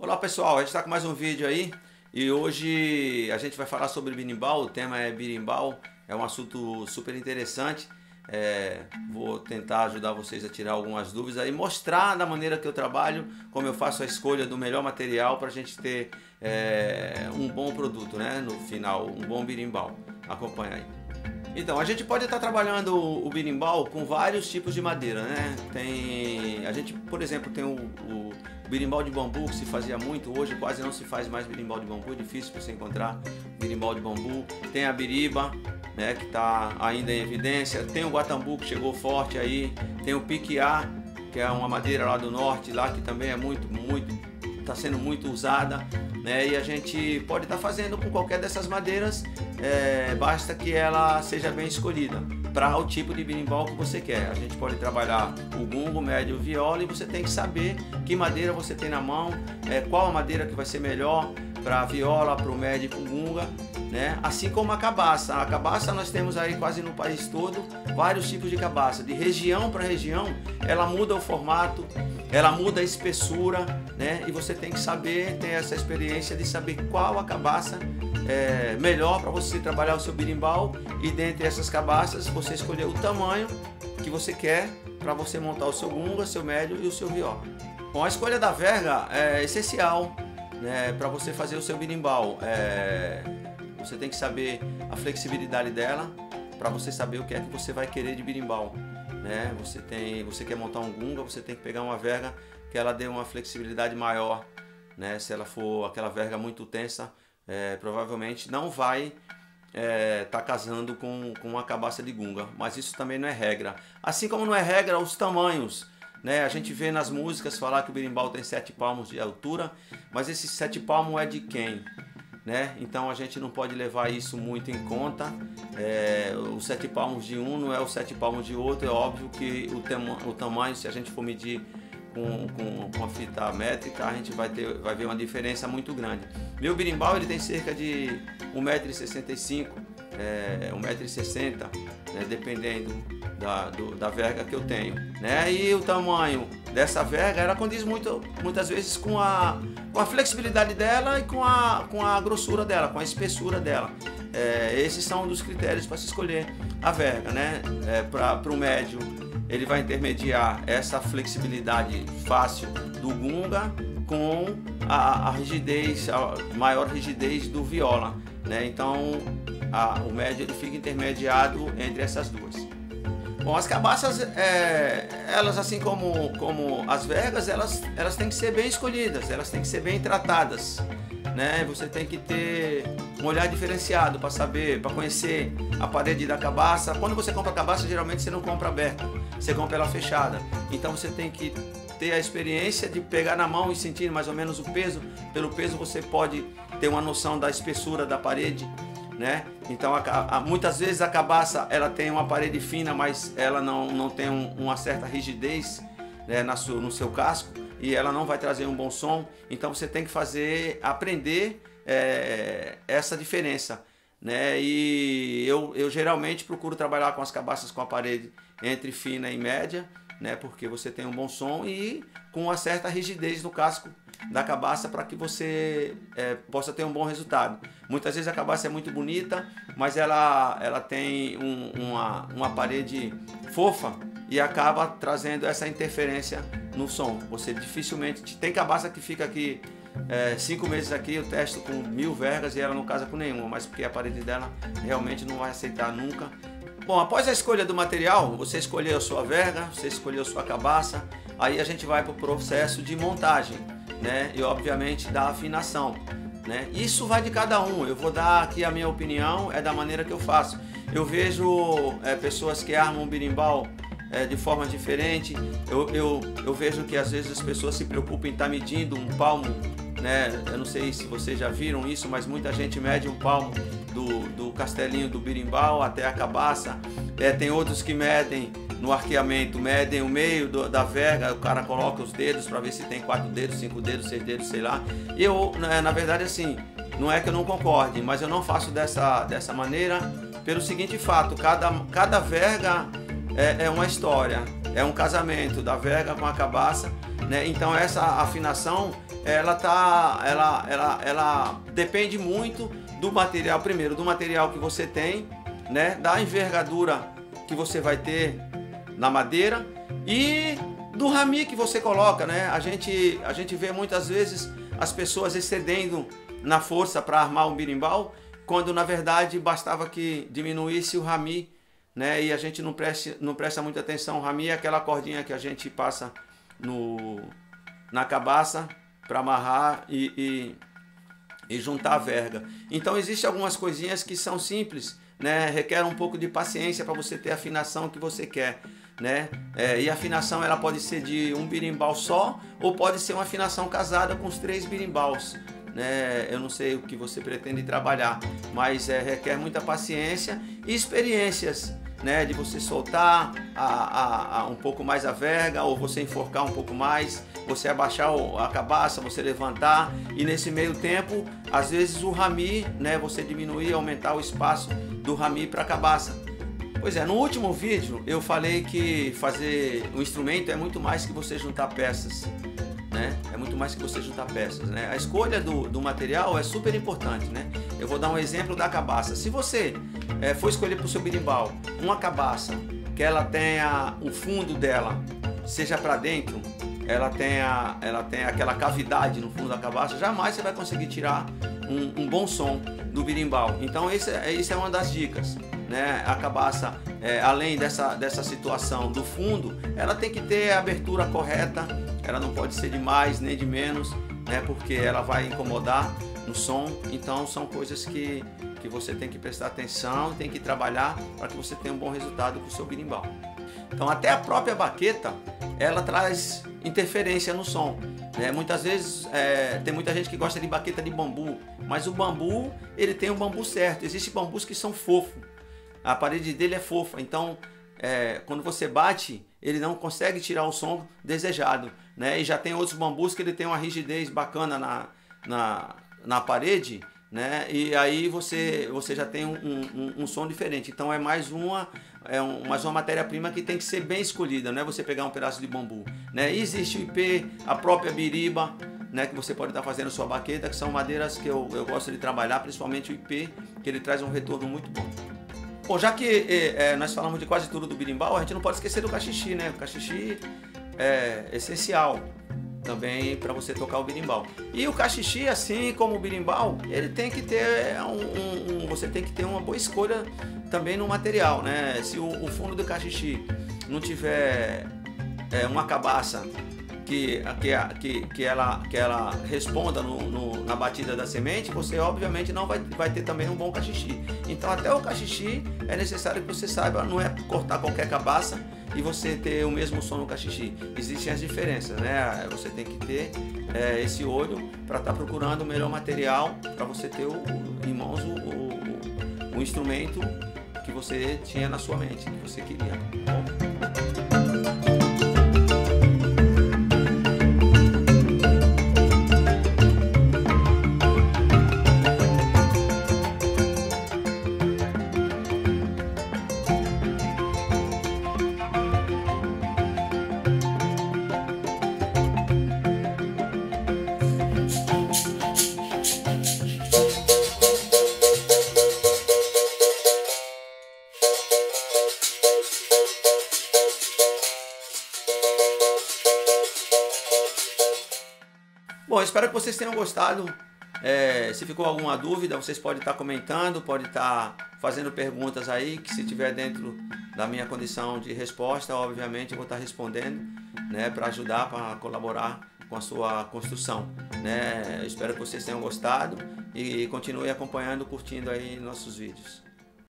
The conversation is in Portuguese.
Olá pessoal, a gente está com mais um vídeo aí e hoje a gente vai falar sobre berimbau. O tema é berimbau, é um assunto super interessante. Vou tentar ajudar vocês a tirar algumas dúvidas aí, mostrar da maneira que eu trabalho, como eu faço a escolha do melhor material para a gente ter um bom produto, né? No final, um bom berimbau. Acompanha aí. Então, a gente pode estar trabalhando o berimbau com vários tipos de madeira, né? A gente, por exemplo, tem o berimbau de bambu, que se fazia muito, hoje quase não se faz mais berimbau de bambu, é difícil você encontrar berimbau de bambu. Tem a biriba, né, que está ainda em evidência. Tem o guatambu, que chegou forte aí. Tem o piquiá, que é uma madeira lá do norte, lá que também é está sendo muito usada, né? E a gente pode estar fazendo com qualquer dessas madeiras, basta que ela seja bem escolhida para o tipo de berimbau que você quer. A gente pode trabalhar o gungo, o médio, o viola, e você tem que saber que madeira você tem na mão, qual a madeira que vai ser melhor para a viola, para o médio e para o gunga, né? Assim como a cabaça. A cabaça nós temos aí quase no país todo vários tipos de cabaça. De região para região, ela muda o formato, ela muda a espessura, né? E você tem que saber, ter essa experiência de saber qual a cabaça é melhor para você trabalhar o seu berimbau, e dentre essas cabaças você escolher o tamanho que você quer para você montar o seu gunga, seu médio e o seu viola. Bom, a escolha da verga é essencial, né, para você fazer o seu berimbau. Você tem que saber a flexibilidade dela para você saber o que é que você vai querer de berimbau, né? Você quer montar um gunga, você tem que pegar uma verga que ela dê uma flexibilidade maior, né? Se ela for aquela verga muito tensa, provavelmente não vai tá casando com uma cabaça de gunga, mas isso também não é regra. Assim como não é regra os tamanhos, né? A gente vê nas músicas falar que o berimbau tem 7 palmos de altura, mas esse 7 palmos é de quem? Né? Então a gente não pode levar isso muito em conta. Os 7 palmos de um não é os 7 palmos de outro. É óbvio que o tamanho, se a gente for medir com a fita métrica, a gente vai ver uma diferença muito grande. Meu berimbau ele tem cerca de 1,65 m, 1,60 m, né? Dependendo da verga que eu tenho, né? E o tamanho dessa verga ela condiz muitas vezes com a flexibilidade dela e com a grossura dela, com a espessura dela. Esses são um dos critérios para se escolher a verga, né? Para o médio, ele vai intermediar essa flexibilidade fácil do gunga com a rigidez, a maior rigidez do viola, né? Então o médio ele fica intermediado entre essas duas. Bom, as cabaças, elas assim como as vergas, elas têm que ser bem escolhidas, elas têm que ser bem tratadas, né? Você tem que ter um olhar diferenciado para saber, para conhecer a parede da cabaça. Quando você compra a cabaça, geralmente você não compra aberta, você compra ela fechada. Então você tem que ter a experiência de pegar na mão e sentir mais ou menos o peso. Pelo peso você pode ter uma noção da espessura da parede, né? Então muitas vezes a cabaça ela tem uma parede fina, mas ela não tem uma certa rigidez, né, no seu casco, e ela não vai trazer um bom som. Então você tem que aprender essa diferença, né? E eu geralmente procuro trabalhar com as cabaças com a parede entre fina e média, né? Porque você tem um bom som e com uma certa rigidez no casco da cabaça para que você possa ter um bom resultado. Muitas vezes a cabaça é muito bonita, mas ela tem uma parede fofa e acaba trazendo essa interferência no som. Você dificilmente tem cabaça que fica aqui 5 meses aqui, eu testo com 1000 vergas e ela não casa com nenhuma, mas porque a parede dela realmente não vai aceitar nunca. Bom, após a escolha do material, você escolheu a sua verga, você escolheu a sua cabaça, aí a gente vai para o processo de montagem, né? E obviamente da afinação, né? Isso vai de cada um. Eu vou dar aqui a minha opinião, da maneira que eu faço. Eu vejo pessoas que armam um berimbau de forma diferente. Eu vejo que às vezes as pessoas se preocupam em estar medindo um palmo, né? Eu não sei se vocês já viram isso, mas muita gente mede um palmo do castelinho do berimbau até a cabaça. Tem outros que medem no arqueamento, medem o meio da verga, o cara coloca os dedos para ver se tem 4 dedos, 5 dedos, 6 dedos, sei lá. E eu, na verdade, assim, não é que eu não concorde, mas eu não faço dessa maneira pelo seguinte fato: cada verga é uma história, é um casamento da verga com a cabaça, né? Então essa afinação ela depende muito do material, primeiro, do material que você tem, né, da envergadura que você vai ter na madeira e do rami que você coloca, né? A gente vê muitas vezes as pessoas excedendo na força para armar um berimbau, quando na verdade bastava que diminuísse o rami, né? E a gente não presta muita atenção. O rami é aquela cordinha que a gente passa na cabaça para amarrar e juntar a verga. Então existem algumas coisinhas que são simples, né? Requer um pouco de paciência para você ter a afinação que você quer, né? E a afinação ela pode ser de um berimbau só, ou pode ser uma afinação casada com os 3 berimbaus, né? Eu não sei o que você pretende trabalhar, mas requer muita paciência e experiências, né? De você soltar um pouco mais a verga, ou você enforcar um pouco mais, você abaixar a cabaça, você levantar, e nesse meio tempo, às vezes o rami, né? Você diminuir, aumentar o espaço do rami para a cabaça. Pois é, no último vídeo eu falei que fazer um instrumento é muito mais que você juntar peças, né? É muito mais que você juntar peças, né? A escolha do material é super importante, né? Eu vou dar um exemplo da cabaça. Se você for escolher para o seu berimbau uma cabaça que ela tenha o fundo dela seja para dentro, ela tenha aquela cavidade no fundo da cabaça, jamais você vai conseguir tirar um bom som do berimbau. Então isso é uma das dicas, né? A cabaça, além dessa situação do fundo, ela tem que ter a abertura correta, ela não pode ser de mais nem de menos, né? Porque ela vai incomodar no som. Então são coisas que você tem que prestar atenção, tem que trabalhar para que você tenha um bom resultado com o seu berimbau. Então até a própria baqueta, ela traz interferência no som, né? Muitas vezes tem muita gente que gosta de baqueta de bambu, mas o bambu, ele tem o bambu certo. Existem bambus que são fofos, a parede dele é fofa, então quando você bate, ele não consegue tirar o som desejado, né? E já tem outros bambus que ele tem uma rigidez bacana na parede, né? E aí você já tem um som diferente. Então é mais uma matéria-prima que tem que ser bem escolhida, não é você pegar um pedaço de bambu, né? E existe o ipê, a própria biriba, né, que você pode estar fazendo sua baqueta, que são madeiras que eu gosto de trabalhar, principalmente o ipê, que ele traz um retorno muito bom. Bom, já que nós falamos de quase tudo do berimbau, a gente não pode esquecer do cachixi, né? O cachixi é essencial também para você tocar o berimbau. E o cachixi, assim como o berimbau, ele tem que ter você tem que ter uma boa escolha também no material, né? Se o fundo do cachixi não tiver uma cabaça que ela responda na batida da semente, você obviamente não vai ter também um bom cachixi. Então até o cachixi é necessário que você saiba, não é cortar qualquer cabaça e você ter o mesmo som no cachixi. Existem as diferenças, né? Você tem que ter esse olho para estar procurando o melhor material para você ter em mãos o instrumento que você tinha na sua mente, que você queria. Bom, espero que vocês tenham gostado. Se ficou alguma dúvida, vocês podem estar comentando, podem estar fazendo perguntas aí, que se tiver dentro da minha condição de resposta, obviamente eu vou estar respondendo, né, para ajudar, para colaborar com a sua construção, né? Espero que vocês tenham gostado e continuem acompanhando, curtindo aí nossos vídeos.